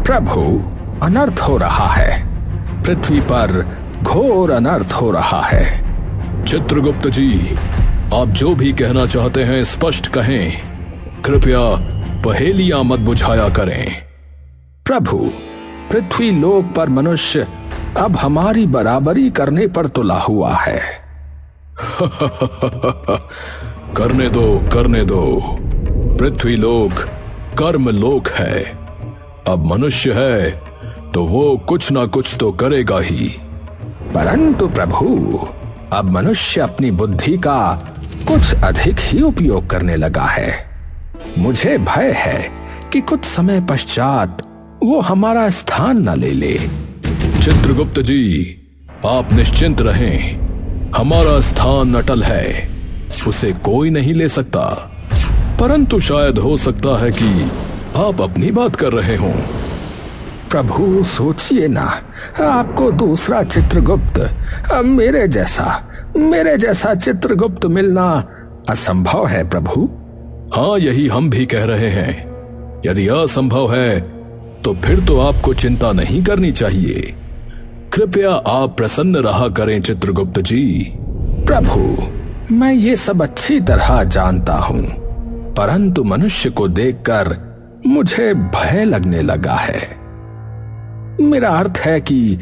प्रभु, अनर्थ हो रहा है। पृथ्वी पर घोर अनर्थ हो रहा है। चित्रगुप्त जी, आप जो भी कहना चाहते हैं स्पष्ट कहें। कृपया पहेलियां मत बुझाया करें। प्रभु, पृथ्वी लोक पर मनुष्य अब हमारी बराबरी करने पर तुला हुआ है। करने दो, करने दो। पृथ्वी लोक कर्म लोक है। अब मनुष्य है तो वो कुछ ना कुछ तो करेगा ही। परंतु प्रभु, अब मनुष्य अपनी बुद्धि का कुछ अधिक ही उपयोग करने लगा है। मुझे भय है कि कुछ समय पश्चात वो हमारा स्थान न ले ले। चित्रगुप्त जी, आप निश्चिंत रहें। हमारा स्थान अटल है, उसे कोई नहीं ले सकता। परंतु शायद हो सकता है कि आप अपनी बात कर रहे हों। प्रभु, सोचिए ना, आपको दूसरा चित्रगुप्त, मेरे जैसा चित्रगुप्त मिलना असंभव है प्रभु। हाँ, यही हम भी कह रहे हैं। यदि असंभव है तो फिर तो आपको चिंता नहीं करनी चाहिए। कृपया आप प्रसन्न रहा करें चित्रगुप्त जी। प्रभु, मैं ये सब अच्छी तरह जानता हूं, परंतु मनुष्य को देखकर मुझे भय लगने लगा है। मेरा अर्थ है कि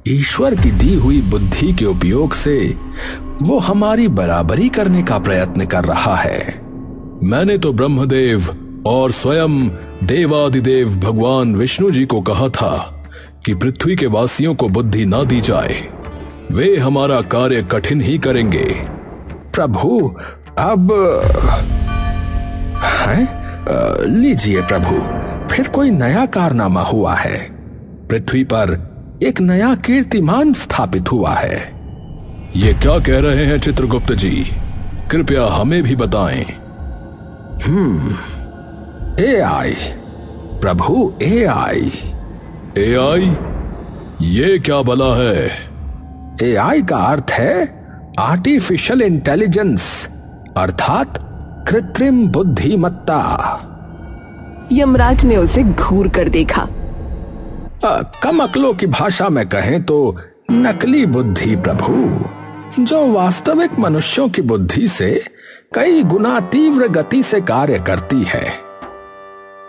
ईश्वर की दी हुई बुद्धि के उपयोग से वो हमारी बराबरी करने का प्रयत्न कर रहा है। मैंने तो ब्रह्मदेव और स्वयं देवादिदेव भगवान विष्णु जी को कहा था कि पृथ्वी के वासियों को बुद्धि ना दी जाए। वे हमारा कार्य कठिन ही करेंगे। प्रभु, अब लीजिए प्रभु, फिर कोई नया कारनामा हुआ है। पृथ्वी पर एक नया कीर्तिमान स्थापित हुआ है। ये क्या कह रहे हैं चित्रगुप्त जी? कृपया हमें भी बताएं। AI, प्रभु, AI। AI? ये क्या भला है? AI का अर्थ है आर्टिफिशियल इंटेलिजेंस, अर्थात कृत्रिम बुद्धिमत्ता। यमराज ने उसे घूर कर देखा। कम अक्लों की भाषा में कहें तो नकली बुद्धि प्रभु, जो वास्तविक मनुष्यों की बुद्धि से कई गुना तीव्र गति से कार्य करती है।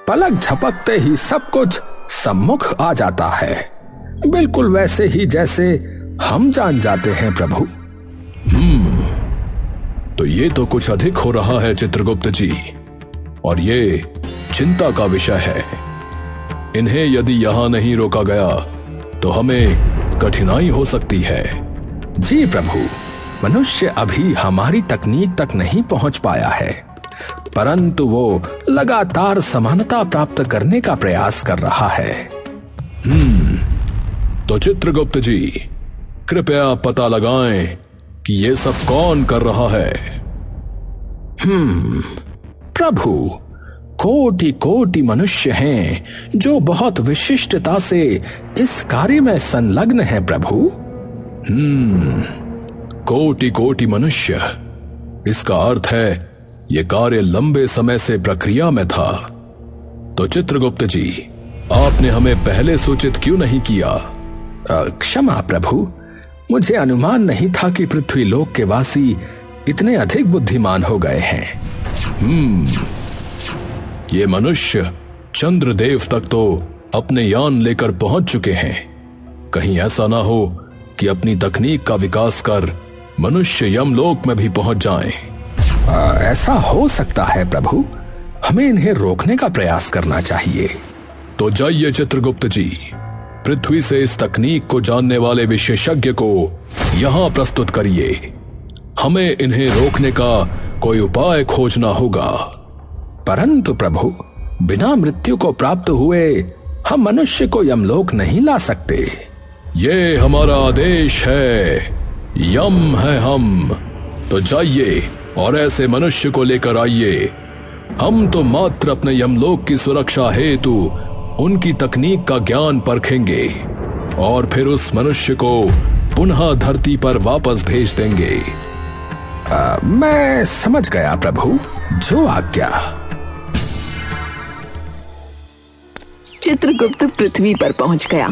पलक झपकते ही सब कुछ सम्मुख आ जाता है, बिल्कुल वैसे ही जैसे हम जान जाते हैं प्रभु। तो ये तो कुछ अधिक हो रहा है चित्रगुप्त जी, और ये चिंता का विषय है। इन्हें यदि यहां नहीं रोका गया तो हमें कठिनाई हो सकती है। जी प्रभु, मनुष्य अभी हमारी तकनीक तक नहीं पहुंच पाया है, परंतु वो लगातार समानता प्राप्त करने का प्रयास कर रहा है। तो चित्रगुप्त जी, कृपया पता लगाएं कि ये सब कौन कर रहा है। प्रभु, कोटि कोटि मनुष्य हैं जो बहुत विशिष्टता से इस कार्य में संलग्न हैं प्रभु। कोटि कोटि मनुष्य, इसका अर्थ है ये कार्य लंबे समय से प्रक्रिया में था। तो चित्रगुप्त जी, आपने हमें पहले सूचित क्यों नहीं किया? क्षमा प्रभु, मुझे अनुमान नहीं था कि पृथ्वी लोक के वासी इतने अधिक बुद्धिमान हो गए हैं। ये मनुष्य चंद्रदेव तक तो अपने यान लेकर पहुंच चुके हैं। कहीं ऐसा ना हो कि अपनी तकनीक का विकास कर मनुष्य यमलोक में भी पहुंच जाएं। ऐसा हो सकता है प्रभु, हमें इन्हें रोकने का प्रयास करना चाहिए। तो जाइए चित्रगुप्त जी, पृथ्वी से इस तकनीक को जानने वाले विशेषज्ञ को यहां प्रस्तुत करिए। हमें इन्हें रोकने का कोई उपाय खोजना होगा। परंतु प्रभु, बिना मृत्यु को प्राप्त हुए हम मनुष्य को यमलोक नहीं ला सकते। ये हमारा आदेश है, यम है हम। तो जाइए और ऐसे मनुष्य को लेकर आइए। हम तो मात्र अपने यमलोक की सुरक्षा हेतु उनकी तकनीक का ज्ञान परखेंगे और फिर उस मनुष्य को पुनः धरती पर वापस भेज देंगे। मैं समझ गया प्रभु, जो आज्ञा। चित्रगुप्त पृथ्वी पर पहुंच गया।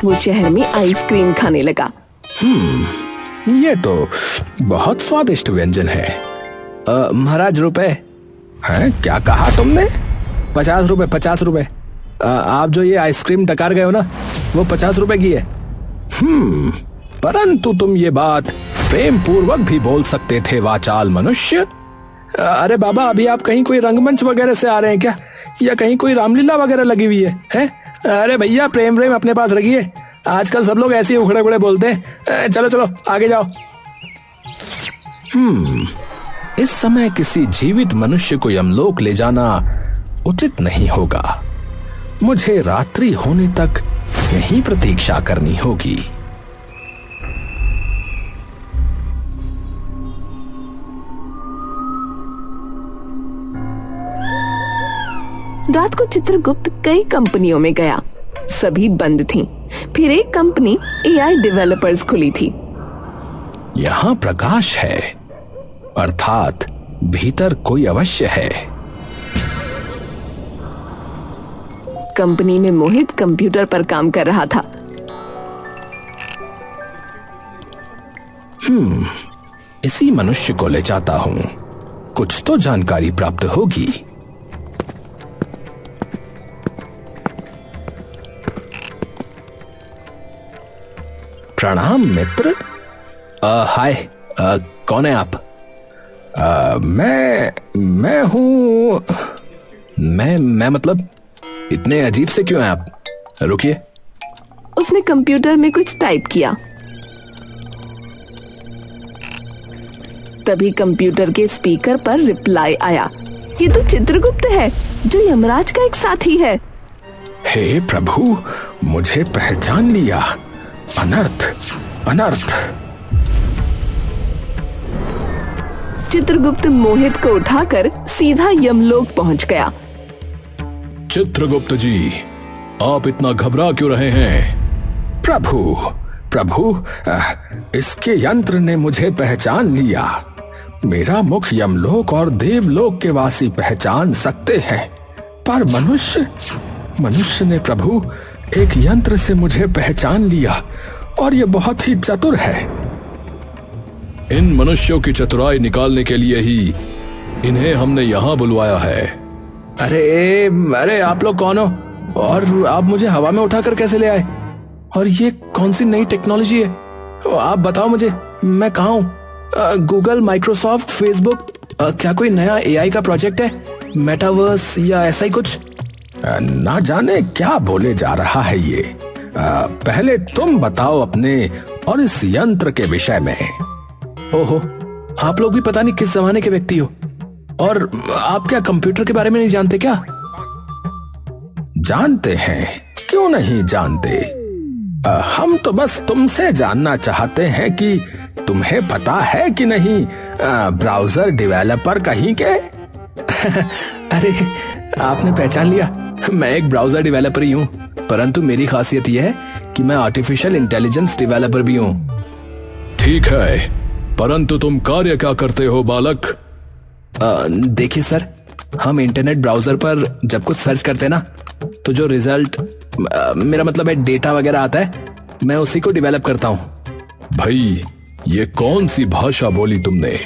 वो शहर में आइसक्रीम खाने लगा। ये तो बहुत स्वादिष्ट व्यंजन है। महाराज रुपए हैं? क्या कहा तुमने? 50 रुपए, 50 रुपए। आप जो ये आइसक्रीम डकार गए हो ना, वो 50 रुपए की है। परंतु तुम ये बात प्रेम पूर्वक भी बोल सकते थे वाचाल मनुष्य। अरे बाबा, अभी आप कहीं कोई रंगमंच वगैरह से आ रहे हैं क्या, या कहीं कोई रामलीला वगैरह लगी हुई है? अरे भैया, प्रेम प्रेम अपने पास रखिए। आजकल सब लोग ऐसे ही उखड़े उखड़े बोलते हैं। चलो चलो आगे जाओ। इस समय किसी जीवित मनुष्य को यमलोक ले जाना उचित नहीं होगा। मुझे रात्रि होने तक यहीं प्रतीक्षा करनी होगी। रात को चित्रगुप्त कई कंपनियों में गया, सभी बंद थीं। फिर एक कंपनी एआई डेवलपर्स खुली थी। यहां प्रकाश है, अर्थात भीतर कोई अवश्य है। कंपनी में मोहित कंप्यूटर पर काम कर रहा था। इसी मनुष्य को ले जाता हूं, कुछ तो जानकारी प्राप्त होगी। प्रणाम मित्र। हाय, कौन है आप? मैं हूं। मैं मतलब इतने अजीब से क्यों हैं आप? रुकिए। उसने कंप्यूटर में कुछ टाइप किया। तभी कंप्यूटर के स्पीकर पर रिप्लाई आया। ये तो चित्रगुप्त है, जो यमराज का एक साथी है। हे प्रभु, मुझे पहचान लिया। अनर्थ, अनर्थ। चित्रगुप्त मोहित को उठाकर सीधा यमलोक पहुंच गया। चित्रगुप्त जी, आप इतना घबरा क्यों रहे हैं? प्रभु, इसके यंत्र ने मुझे पहचान लिया। मेरा मुख यमलोक और देवलोक के वासी पहचान सकते हैं, पर मनुष्य ने प्रभु एक यंत्र से मुझे पहचान लिया, और ये बहुत ही चतुर है। इन मनुष्यों की चतुराई निकालने के लिए ही इन्हें हमने यहाँ बुलवाया है। अरे आप लोग कौन हो, और आप मुझे हवा में उठाकर कैसे ले आए? और ये कौन सी नई टेक्नोलॉजी है? आप बताओ मुझे, मैं कहाँ हूँ? गूगल, माइक्रोसॉफ्ट, फेसबुक, क्या कोई नया एआई का प्रोजेक्ट है, मेटावर्स या ऐसा ही कुछ? ना जाने क्या बोले जा रहा है ये। पहले तुम बताओ अपने और इस यंत्र के विषय में। ओहो, आप लोग भी पता नहीं किस जमाने के व्यक्ति हो, और आप क्या कंप्यूटर के बारे में नहीं जानते क्या? जानते हैं, क्यों नहीं जानते। हम तो बस तुमसे जानना चाहते हैं कि तुम्हें पता है कि नहीं ब्राउजर डेवलपर कहीं के। अरे, आपने पहचान लिया, मैं एक ब्राउजर डेवलपर ही हूँ, परंतु मेरी खासियत यह है कि मैं आर्टिफिशियल इंटेलिजेंस डेवलपर भी हूँ। ठीक है, परंतु तुम कार्य क्या करते हो बालक? देखिए सर, हम इंटरनेट ब्राउजर पर जब कुछ सर्च करते हैं ना, तो जो रिजल्ट, मेरा मतलब है डेटा वगैरह आता है, मैं उसी को डेवलप करता हूँ। भाई, ये कौन सी भाषा बोली तुमने?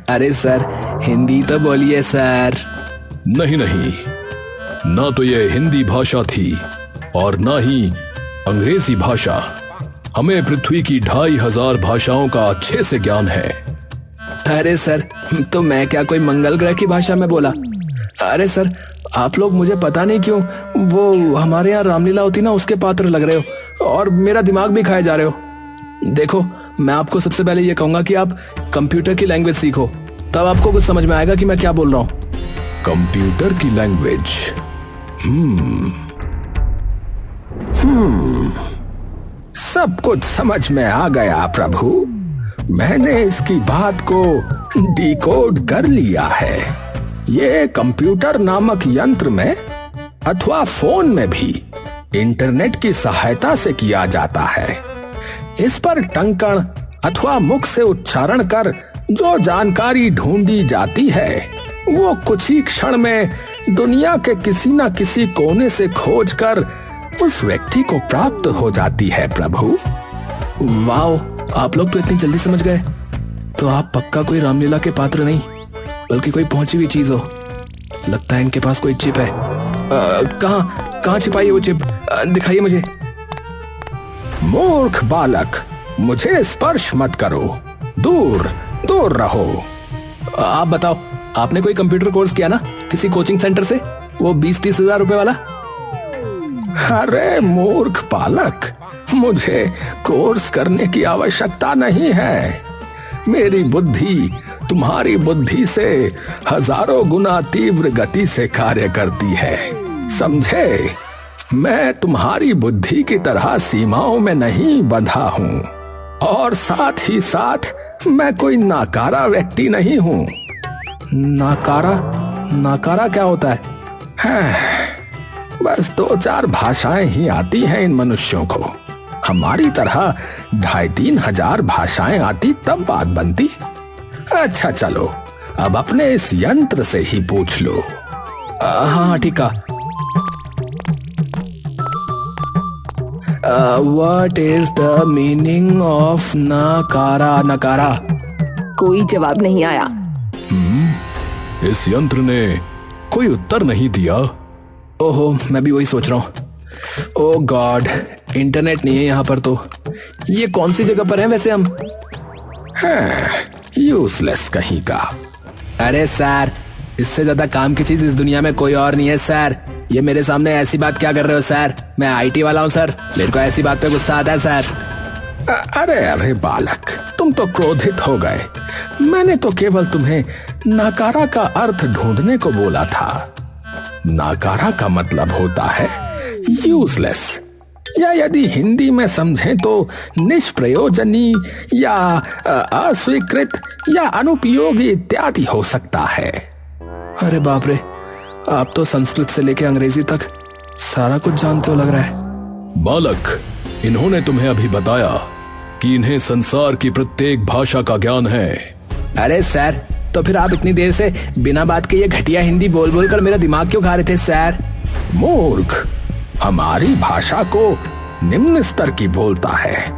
अरे सर, हिंदी तो बोलिए सर। नहीं, ना तो ये हिंदी भाषा थी और ना ही अंग्रेजी भाषा। हमें पृथ्वी की 2500 भाषाओं का अच्छे से ज्ञान है। अरे सर, तो मैं क्या कोई मंगल ग्रह की भाषा में बोला? अरे सर, आप लोग मुझे पता नहीं क्यों वो हमारे यहाँ रामलीला होती ना, उसके पात्र लग रहे हो और मेरा दिमाग भी खाए जा रहे हो। देखो, मैं आपको सबसे पहले ये कहूंगा कि आप कंप्यूटर की लैंग्वेज सीखो, तब आपको कुछ समझ में आएगा कि मैं क्या बोल रहा हूँ। कंप्यूटर की लैंग्वेज? सब कुछ समझ में आ गया प्रभु। मैंने इसकी बात को डिकोड कर लिया है। ये कंप्यूटर नामक यंत्र में अथवा फोन में भी इंटरनेट की सहायता से किया जाता है। इस पर टंकण अथवा मुख से उच्चारण कर जो जानकारी ढूंढी जाती है वो कुछ ही क्षण में दुनिया के किसी न किसी कोने से खोजकर उस व्यक्ति को प्राप्त हो जाती है प्रभु। वाह, आप लोग तो इतनी जल्दी समझ गए। तो आप पक्का कोई रामलीला के पात्र नहीं बल्कि कोई पहुंची हुई चीज हो। लगता है इनके पास कोई चिप है। कहाँ छिपाई है वो चिप? दिखाइए मुझे। मूर्ख बालक, मुझे स्पर्श मत करो, दूर दूर रहो। आप बताओ, आपने कोई कंप्यूटर कोर्स किया ना किसी कोचिंग सेंटर से, वो 20-30 हजार रुपए वाला? अरे मूर्ख बालक, मुझे कोर्स करने की आवश्यकता नहीं है। मेरी बुद्धि तुम्हारी बुद्धि से हजारों गुना तीव्र गति से कार्य करती है, समझे? मैं तुम्हारी बुद्धि की तरह सीमाओं में नहीं बंधा हूँ, और साथ ही साथ मैं कोई नाकारा व्यक्ति नहीं हूँ। नाकारा क्या होता है? बस 2-4 भाषाएं ही आती हैं इन मनुष्यों को। हमारी तरह 2,500-3 हजार भाषाएं आती तब बात बनती। अच्छा चलो, अब अपने इस यंत्र से ही पूछ लो। हाँ ठीक है। What is the meaning of नकारा? कोई जवाब नहीं आया। इस यंत्र ने कोई उत्तर नहीं दिया। ओहो, मैं भी वही सोच रहा हूँ। ओह गॉड, इंटरनेट नहीं है यहाँ पर। तो ये कौन सी जगह पर है वैसे हम? यूजलेस कहीं का। अरे सर, इससे ज्यादा काम की चीज इस दुनिया में कोई और नहीं है सर। ये मेरे सामने ऐसी बात क्या कर रहे हो सर? मैं आईटी वाला हूँ सर, मेरे को ऐसी बात पे गुस्सा आता है सर। अरे बालक, तुम तो क्रोधित हो गए। मैंने तो केवल तुम्हें नाकारा का अर्थ ढूंढने को बोला था। नाकारा का मतलब होता है यूजलेस, या यदि हिंदी में समझें तो निष्प्रयोजनी या अस्वीकृत या अनुपयोगी इत्यादि हो सकता है। अरे बाप रे, आप तो संस्कृत से लेकर अंग्रेजी तक सारा कुछ जानते हो लग रहा है। बालक, इन्होंने तुम्हें अभी बताया कि इन्हें संसार की प्रत्येक भाषा का ज्ञान है। अरे सर, तो फिर आप इतनी देर से बिना बात के ये घटिया हिंदी बोल बोल कर मेरा दिमाग क्यों खा रहे थे सर? मूर्ख, हमारी भाषा को निम्न स्तर की बोलता है।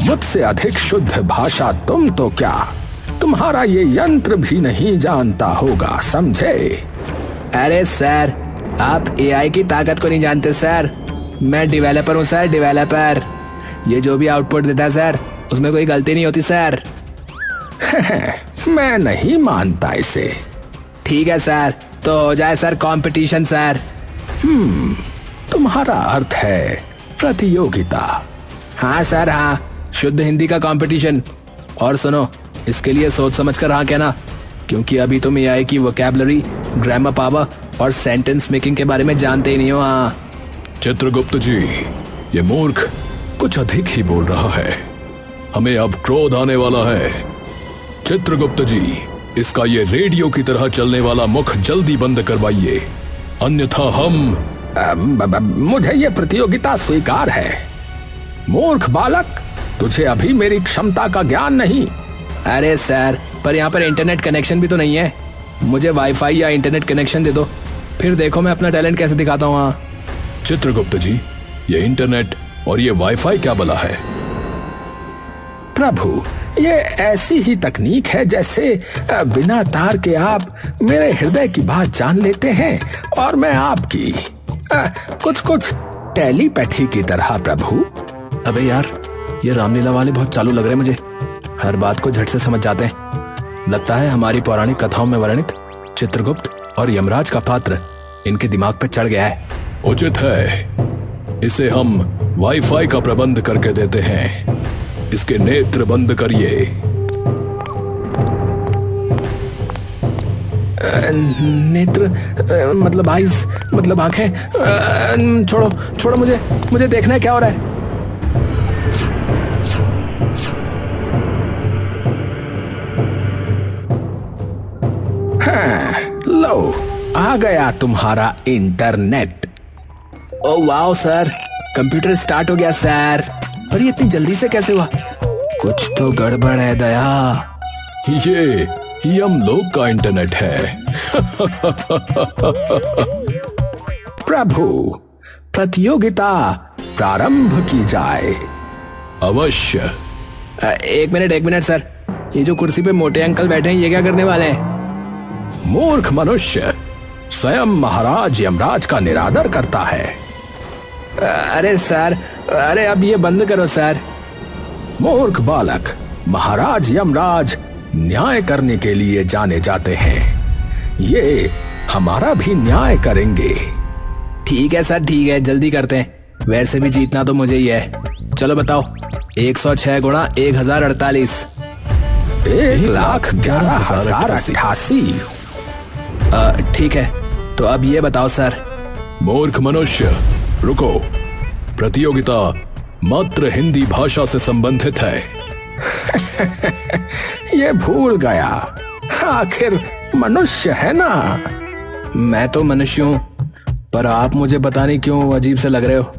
मुझसे अधिक शुद्ध भाषा तुम तो क्या, तुम्हारा ये यंत्र भी नहीं जानता होगा, समझे? अरे सर, आप एआई की ताकत को नहीं जानते सर। मैं डेवलपर हूँ सर, डेवलपर। ये जो भी आउटपुट देता है सर, उसमें कोई गलती नहीं होती सर। मैं नहीं मानता इसे। ठीक है सर, तो हो जाए सर कंपटीशन सर। तुम्हारा अर्थ है प्रतियोगिता? हाँ सर, हाँ, शुद्ध हिंदी का कंपटीशन। और सुनो, इसके लिए सोच समझ कर हाँ कहना, क्योंकि अभी तुम एआई की वोकैबुलरी, ग्रामर पावर और सेंटेंस मेकिंग के बारे में जानते ही नहीं हो। हाँ चित्रगुप्त जी, ये मूर्ख कुछ अधिक ही बोल रहा है। हमें अब क्रोध आने वाला है। चित्रगुप्त जी, इसका ये रेडियो की तरह चलने वाला मुख जल्दी बंद करवाइए, अन्यथा हम मुझे ये प्रतियोगिता स्वीकार है। मूर्ख बालक, तुझे अभी मेरी क्षमता का ज्ञान नहीं। अरे सर, पर यहाँ पर इंटरनेट कनेक्शन भी तो नहीं है। मुझे वाईफाई या इंटरनेट कनेक्शन दे दो, फिर देखो मैं अपना टैलेंट कैसे दिखाता हूँ। हाँ चित्रगुप्त जी, ये इंटरनेट और ये वाईफाई क्या भला है? प्रभु, ये ऐसी ही तकनीक है जैसे बिना तार के आप मेरे हृदय की बात जान लेते हैं और मैं आपकी, कुछ टेलीपैथी की तरह प्रभु। अबे यार, ये रामलीला वाले बहुत चालू लग रहे हैं मुझे। हर बात को झट से समझ जाते हैं। लगता है हमारी पौराणिक कथाओं में वर्णित चित्रगुप्त और यमराज का पात्र इनके दिमाग पे चढ़ गया है। उचित है, इसे हम वाईफाई का प्रबंध करके देते हैं। इसके नेत्र बंद करिए। नेत्र मतलब आइज, मतलब आंखें। छोड़ो मुझे देखना है क्या हो रहा है। लो, आ गया तुम्हारा internet. Oh wow sir, computer start हो गया सर। और ये इतनी जल्दी से कैसे हुआ? कुछ तो गड़बड़ है दया। ये यमलोक का इंटरनेट है। प्रभु, प्रतियोगिता प्रारंभ की जाए। अवश्य। एक मिनट सर, ये जो कुर्सी पे मोटे अंकल बैठे हैं, ये क्या करने वाले हैं? मूर्ख मनुष्य, स्वयं महाराज यमराज का निरादर करता है। अरे सर, अरे अब ये बंद करो सर। मूर्ख बालक, महाराज यमराज न्याय करने के लिए जाने जाते हैं। ये हमारा भी न्याय करेंगे। ठीक है सर, ठीक है, जल्दी करते हैं। वैसे भी जीतना तो मुझे ही है। चलो बताओ, 106 गुणा 1048। 1,11,088। ठीक है, तो अब ये बताओ सर। मूर्ख मनुष्य, रुको। प्रतियोगिता मात्र हिंदी भाषा से संबंधित है। ये भूल गया, आखिर मनुष्य है ना। मैं तो मनुष्य हूं, पर आप मुझे पता नहीं क्यों अजीब से लग रहे हो।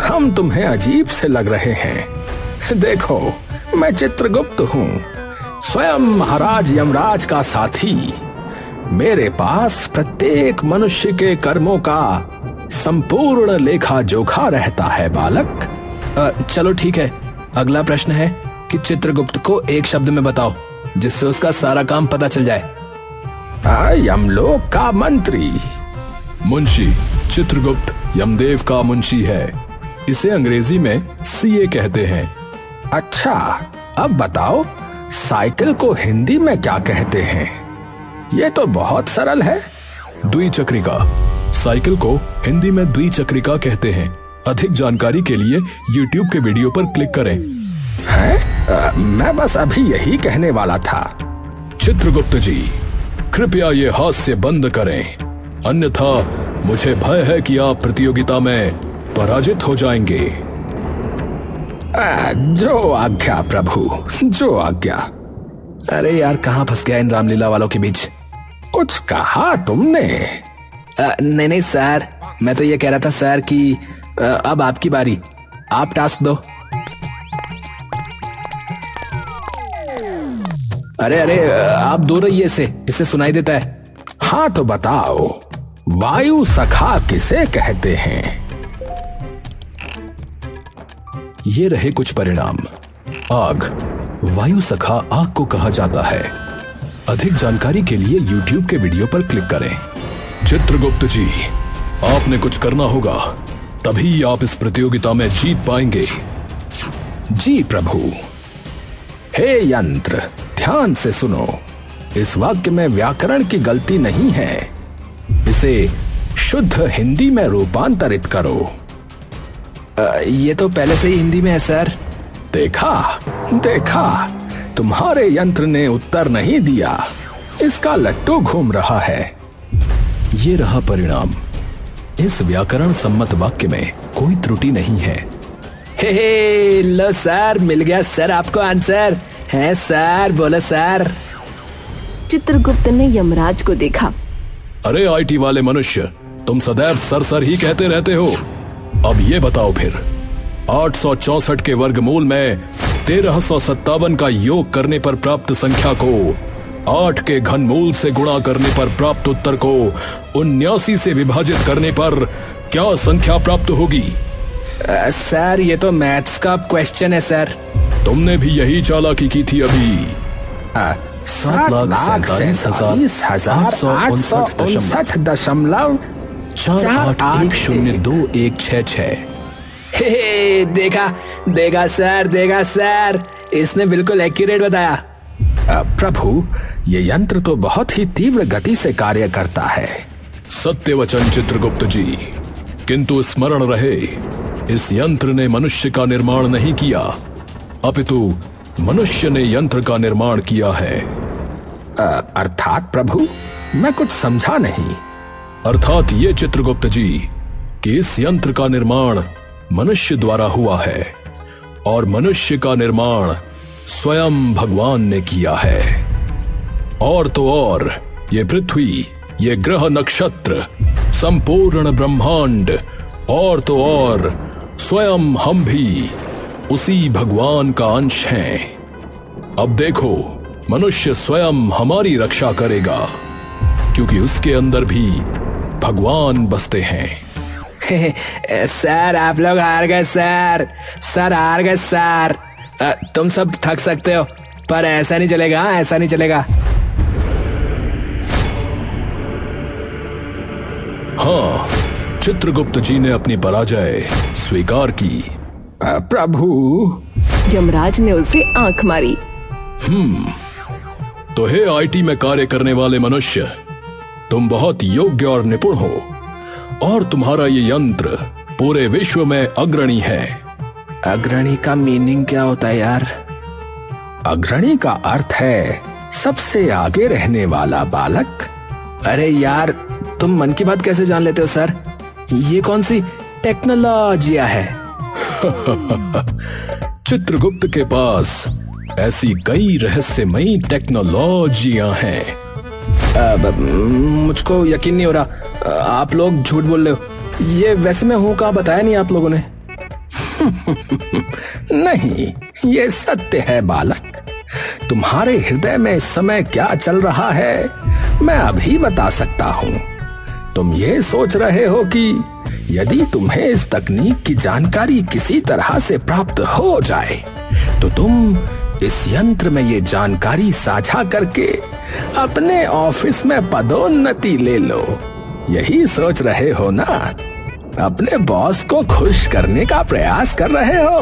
हम तुम्हें अजीब से लग रहे हैं। देखो, मैं चित्रगुप्त हूं, स्वयं महाराज यमराज का साथी। मेरे पास प्रत्येक मनुष्य के कर्मों का संपूर्ण लेखा जोखा रहता है बालक। चलो ठीक है, अगला प्रश्न है कि चित्रगुप्त को एक शब्द में बताओ जिससे उसका सारा काम पता चल जाए। यमलोक का मंत्री। मुंशी। चित्रगुप्त यमदेव का मुंशी है। इसे अंग्रेजी में सीए कहते हैं। अच्छा, अब बताओ, साइकिल को हिंदी में क्या कहते हैं? ये तो बहुत सरल है। द्विचक्रिका। साइकिल को हिंदी में द्विचक्रिका कहते हैं। अधिक जानकारी के लिए YouTube के वीडियो पर क्लिक करें। मैं बस अभी यही कहने वाला था। चित्रगुप्त जी, कृपया ये हास्य बंद करें, अन्यथा मुझे भय है कि आप प्रतियोगिता में पराजित हो जाएंगे। जो आज्ञा प्रभु, जो आज्ञा। अरे यार, कहाँ फंस गया इन रामलीला वालों के बीच। कुछ कहा तुमने? नहीं सर, मैं तो ये कह रहा था सर कि अब आपकी बारी, आप टास्क दो। अरे आप दूर रहिए, इससे सुनाई देता है। हाँ तो बताओ, वायु सखा किसे कहते हैं? ये रहे कुछ परिणाम। आग। वायु सखा आग को कहा जाता है। अधिक जानकारी के लिए YouTube के वीडियो पर क्लिक करें। चित्रगुप्त जी, आपने कुछ करना होगा, तभी आप इस प्रतियोगिता में जीत पाएंगे। जी प्रभु। हे यंत्र, ध्यान से सुनो। इस वाक्य में व्याकरण की गलती नहीं है। इसे शुद्ध हिंदी में रूपांतरित करो। ये तो पहले से ही हिंदी में है सर। देखा, तुम्हारे यंत्र ने उत्तर नहीं दिया। इसका लट्टू घूम रहा है। ये रहा परिणाम। इस व्याकरण सम्मत वाक्य में कोई त्रुटि नहीं है। हे लो सर, मिल गया सर आपको आंसर। है सर, बोलो सर। चित्रगुप्त ने यमराज को देखा। अरे IT वाले मनुष्य, तुम सदैव सर ही कहते रहते हो। अब ये बताओ फिर, 864 के वर्गमूल में 1357 का योग करने पर प्राप्त संख्या को 8 के घनमूल से गुणा करने पर प्राप्त उत्तर को 79 से विभाजित करने पर क्या संख्या प्राप्त होगी? सर, ये तो मैथ्स का क्वेश्चन है सर। तुमने भी यही चालाकी की थी अभी। 7,47,481.2166। देखा सर, इसने बिल्कुल एक्यूरेट बताया। प्रभु, ये यंत्र तो बहुत ही तीव्र गति से कार्य करता है। सत्य वचन चित्रगुप्त जी, किंतु स्मरण रहे, इस यंत्र ने मनुष्य का निर्माण नहीं किया, अपितु मनुष्य ने यंत्र का निर्माण किया है। अर्थात प्रभु, मैं कुछ समझा नहीं। अर्थात ये चित्रगुप्त जी कि इस यंत्र का निर्माण मनुष्य द्वारा हुआ है और मनुष्य का निर्माण स्वयं भगवान ने किया है। और तो और ये पृथ्वी, ये ग्रह नक्षत्र, संपूर्ण ब्रह्मांड और तो और स्वयं हम भी उसी भगवान का अंश हैं। अब देखो, मनुष्य स्वयं हमारी रक्षा करेगा, क्योंकि उसके अंदर भी भगवान बसते हैं। सर आप लोग हार गए सर, सर हार गए सर। तुम सब थक सकते हो, पर ऐसा नहीं चलेगा, ऐसा नहीं चलेगा। हाँ, चित्रगुप्त जी ने अपनी पराजय स्वीकार की। प्रभु, यमराज ने उसे आंख मारी। तो हे आईटी में कार्य करने वाले मनुष्य, तुम बहुत योग्य और निपुण हो, और तुम्हारा ये यंत्र पूरे विश्व में अग्रणी है। अग्रणी का मीनिंग क्या होता है यार? अग्रणी का अर्थ है सबसे आगे रहने वाला बालक। अरे यार, तुम मन की बात कैसे जान लेते हो सर? ये कौन सी टेक्नोलॉजिया है? चित्रगुप्त के पास ऐसी कई रहस्यमयी टेक्नोलॉजियां हैं। मुझको यकीन नहीं हो रहा, आप लोग झूठ बोल रहे हो। ये वैसे मैं हूं कहाँ बताया नहीं आप लोगों ने। नहीं, ये सत्य है बालक। तुम्हारे हृदय में इस समय क्या चल रहा है मैं अभी बता सकता हूं। तुम ये सोच रहे हो कि यदि तुम्हें इस तकनीक की जानकारी किसी तरह से प्राप्त हो जाए तो तुम इस यंत्र में ये जानकारी साझा करके अपने ऑफिस में पदोन्नति ले लो। यही सोच रहे हो ना? अपने बॉस को खुश करने का प्रयास कर रहे हो।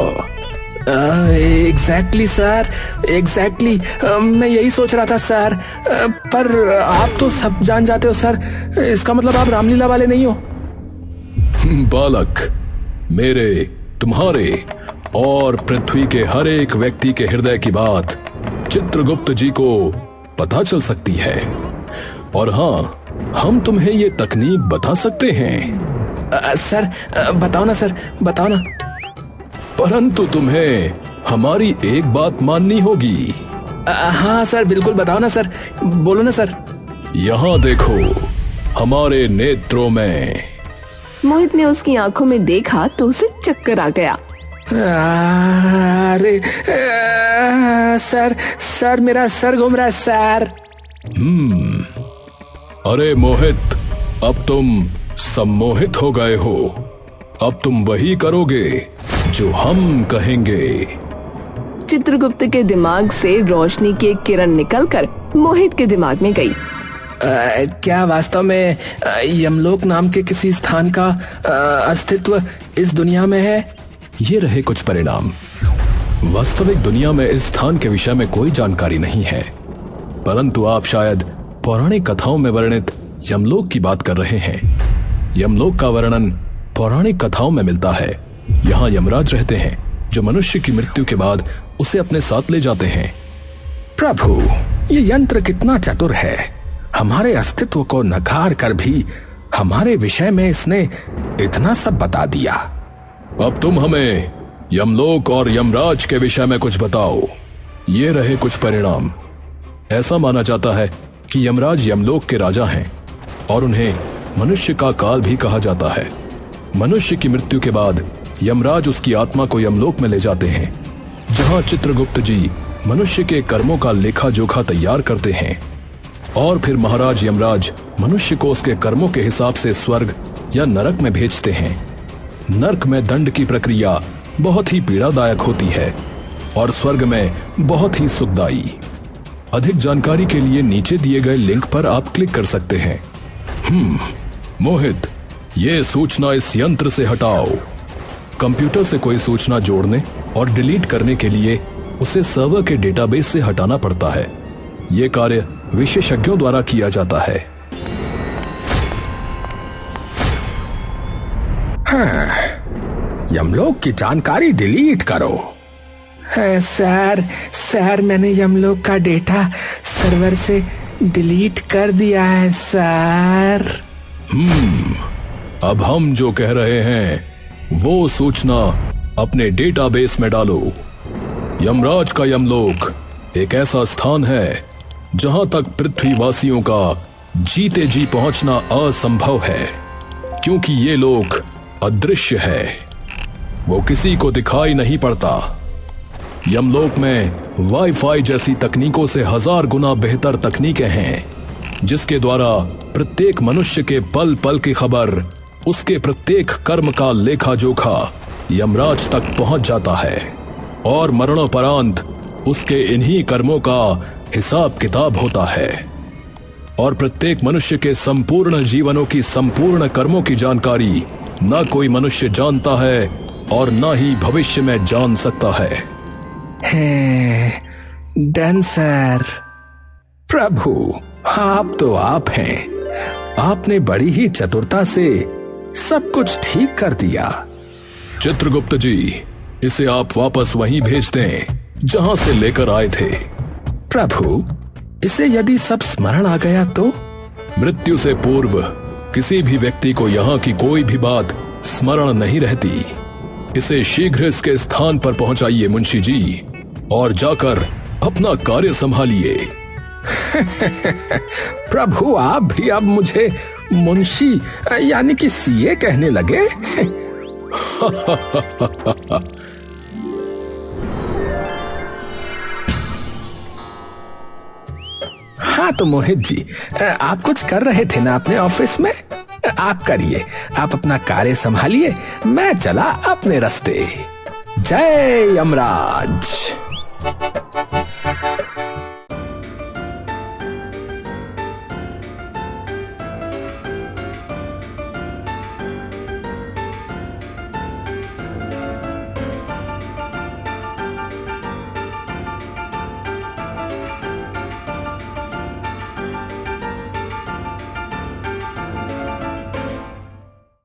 एग्जैक्टली सर, एग्जैक्टली मैं यही सोच रहा था सर। पर आप तो सब जान जाते हो सर, इसका मतलब आप रामलीला वाले नहीं हो। बालक, मेरे, तुम्हारे और पृथ्वी के हर एक व्यक्ति के हृदय की बात चित्रगुप्त जी को पता चल सकती है। और हाँ, हम तुम्हें ये तकनीक बता सकते हैं। सर बताओ ना सर, बताओ ना। परंतु तुम्हें हमारी एक बात माननी होगी। हाँ सर, बिल्कुल बताओ ना सर, बोलो ना सर। यहाँ देखो, हमारे नेत्रों में। मोहित ने उसकी आंखों में देखा तो उसे चक्कर आ गया। अरे सर मेरा सर घूम रहा है सर। अरे मोहित, अब तुम सम्मोहित हो गए हो। अब तुम वही करोगे जो हम कहेंगे। चित्रगुप्त के दिमाग से रोशनी की एक किरण निकलकर मोहित के दिमाग में गई। क्या वास्तव में यमलोक नाम के किसी स्थान का अस्तित्व इस दुनिया में है? ये रहे कुछ परिणाम। वास्तविक दुनिया में इस स्थान के विषय में कोई जानकारी नहीं है, परंतु आप शायद पौराणिक कथाओं में वर्णित यमलोक की बात कर रहे हैं। यमलोक का वर्णन पौराणिक कथाओं में मिलता है। यहाँ यमराज रहते हैं जो मनुष्य की मृत्यु के बाद उसे अपने साथ ले जाते हैं। प्रभु, ये यंत्र कितना चतुर है। हमारे अस्तित्व को नकार कर भी हमारे विषय में इसने इतना सब बता दिया। अब तुम हमें यमलोक और यमराज के विषय में कुछ बताओ। ये रहे कुछ परिणाम। ऐसा माना जाता है कि यमराज यमलोक के राजा हैं और उन्हें मनुष्य का काल भी कहा जाता है। मनुष्य की मृत्यु के बाद यमराज उसकी आत्मा को यमलोक में ले जाते हैं, जहां चित्रगुप्त जी मनुष्य के कर्मों का लेखा जोखा तैयार करते हैं और फिर महाराज यमराज मनुष्य को उसके कर्मों के हिसाब से स्वर्ग या नरक में भेजते हैं। नरक में दंड की प्रक्रिया बहुत ही पीड़ादायक होती है और स्वर्ग में बहुत ही सुखदायी। अधिक जानकारी के लिए नीचे दिए गए लिंक पर आप क्लिक कर सकते हैं। मोहित, ये सूचना इस यंत्र से हटाओ। कंप्यूटर से कोई सूचना जोड़ने और डिलीट करने के लिए उसे सर्वर के डेटाबेस से हटाना पड़ता है। यह कार्य विशेषज्ञों द्वारा किया जाता है। हाँ, यमलोक की जानकारी डिलीट करो। सर मैंने यमलोक का डेटा सर्वर से डिलीट कर दिया है सर। अब हम जो कह रहे हैं वो सूचना अपने डेटाबेस में डालो। यमराज का यमलोक एक ऐसा स्थान है जहां तक पृथ्वीवासियों का जीते जी पहुंचना असंभव है, क्योंकि ये लोक अदृश्य है। वो किसी को दिखाई नहीं पड़ता। यमलोक में वाईफाई जैसी तकनीकों से 1000 गुना बेहतर तकनीकें हैं, जिसके द्वारा प्रत्येक मनुष्य के पल पल की खबर, उसके प्रत्येक कर्म का लेखा जोखा यमराज तक पहुंच जाता है और मरणोपरांत उसके इन्हीं कर्मों का हिसाब किताब होता है। और प्रत्येक मनुष्य के संपूर्ण जीवनों की संपूर्ण कर्मों की जानकारी न कोई मनुष्य जानता है और न ही भविष्य में जान सकता है। डांसर प्रभु, आप तो आप हैं। आपने बड़ी ही चतुरता से सब कुछ ठीक कर दिया। चित्रगुप्त जी, इसे आप वापस वहीं भेज दें जहां से लेकर आए थे। प्रभु, इसे यदि सब स्मरण आ गया तो? मृत्यु से पूर्व किसी भी व्यक्ति को यहाँ की कोई भी बात स्मरण नहीं रहती। इसे शीघ्र इसके स्थान पर पहुंचाइए मुंशी जी, और जाकर अपना कार्य संभालिए। प्रभु, आप भी अब मुझे मुंशी यानी कि सीए कहने लगे? हाँ तो मोहित जी, आप कुछ कर रहे थे ना अपने ऑफिस में? आप करिए, आप अपना कार्य संभालिए, मैं चला अपने रास्ते। जय यमराज।